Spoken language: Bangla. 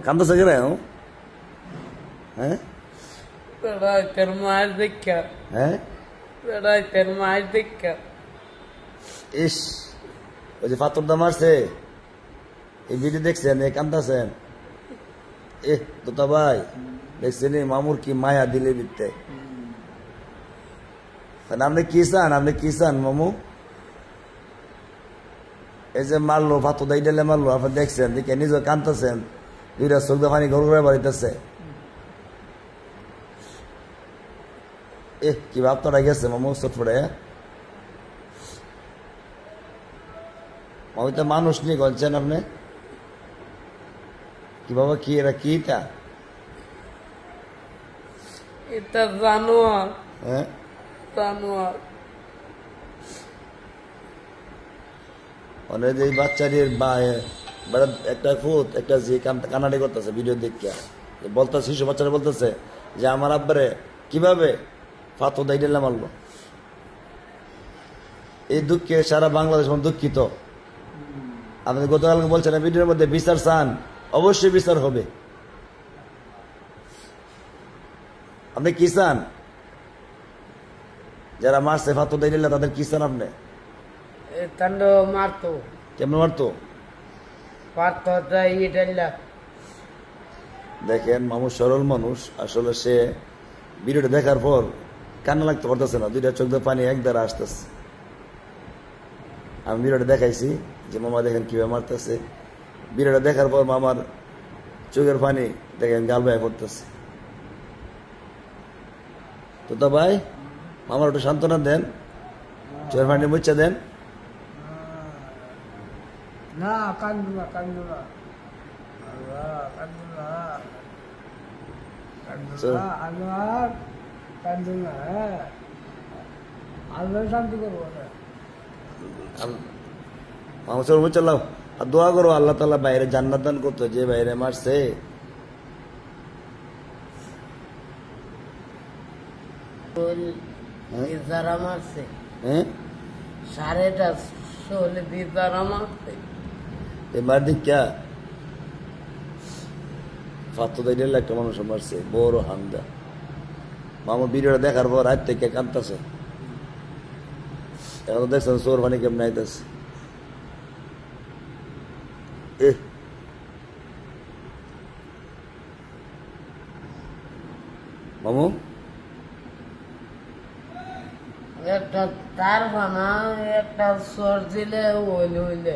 কান্দছে কেন? হ্যাঁ তোর মায়ের দেখা, হ্যাঁ তোর মায়ের দেখা। ইস, ওই যে পাথরটা মারছে, এই ভিডিও দেখছেন? এ কান্দাছেন? তোতা ভাই দেখছেন মামুর কি মায়া দিলে বিতে? আপনি কি চান? আপনি কি চান মামু? এই যে মারলো, পাথর দাই ডালে মারলো, আপনি দেখছেন? দেখে নিজে কান্দতেছেন, দুইটা চোখ দিয়ে পানি ঘর ঘুরে বাড়িতেছে। কি ভাবতাটা গেছে মামু চটফটে? মামু তো মানুষ নিয়ে গলছেন আপনি? কি বাবা, কি এরা কি এটা? এটা জানোয়ার, হ্যাঁ জানোয়ার। মানে যে বাচ্চাদের একটা ফুট একটা যে কানাডি করতেছে ভিডিও দেখিয়া, বলতেছে, শিশু বাচ্চারা বলতেছে যে আমার আব্বারে কিভাবে ফাতো দাই ডেলা মারলো। এই দুঃখে সারা বাংলাদেশ দুঃখিত। আপনি গতকালকে বলছেন ভিডিওর মধ্যে বিচার চান, অবশ্যই বিচার হবে। আপনি কি চান? যারা মারছে ফাতো দাই ডেলা তাদের কি চান আপনি? তান্ড মারতো, কেমন মারতো? পারতো ইটাল্লা। দেখেন মামু সরল মানুষ, আসলে সে ভিডিওটা দেখার পর কান্না লাগতে পারতেছে না, দুইটা চোখ দিয়ে পানি এক দ্বারা আসতেছে। আমি ভিডিওটা দেখাইছি যে মামা দেখেন কিভাবে মারতেছে। ভিডিওটা দেখার পর মামার চোখের পানি দেখেন গাল বায়া করতেছে। তো ভাই মামার একটু সান্ত্বনা দেন, চোখের পানি মুচ্ছা দেন। না কান্দু না, কান্দু না, কান্দু না, কান্দু না, আল্লাহ কান্দু না। হ্যাঁ, আল্লাহ শান্তি করবো না। মামা চোখ মুচ্ছালাম আর দোয়া করো আল্লাহ তাআলা বাইরে জান্নাত দান করতো, যে বাইরে মারছে। যারা মারছে, হ্যাঁ সাড়েটা শোলে দিয়ে যারা মারছে। এই মার দিকা ফাতো দাই ডেলা একটা মানুষ মারছে, বড় হামদা। মামা ভিডিওটা দেখার পর রাত থেকে কাঁদতেছে। এখন তো দেখছেন চোর পানি কেমন আইতেছে। মামু একটা তার বানা, একটা সর দিলে হইলে হইলে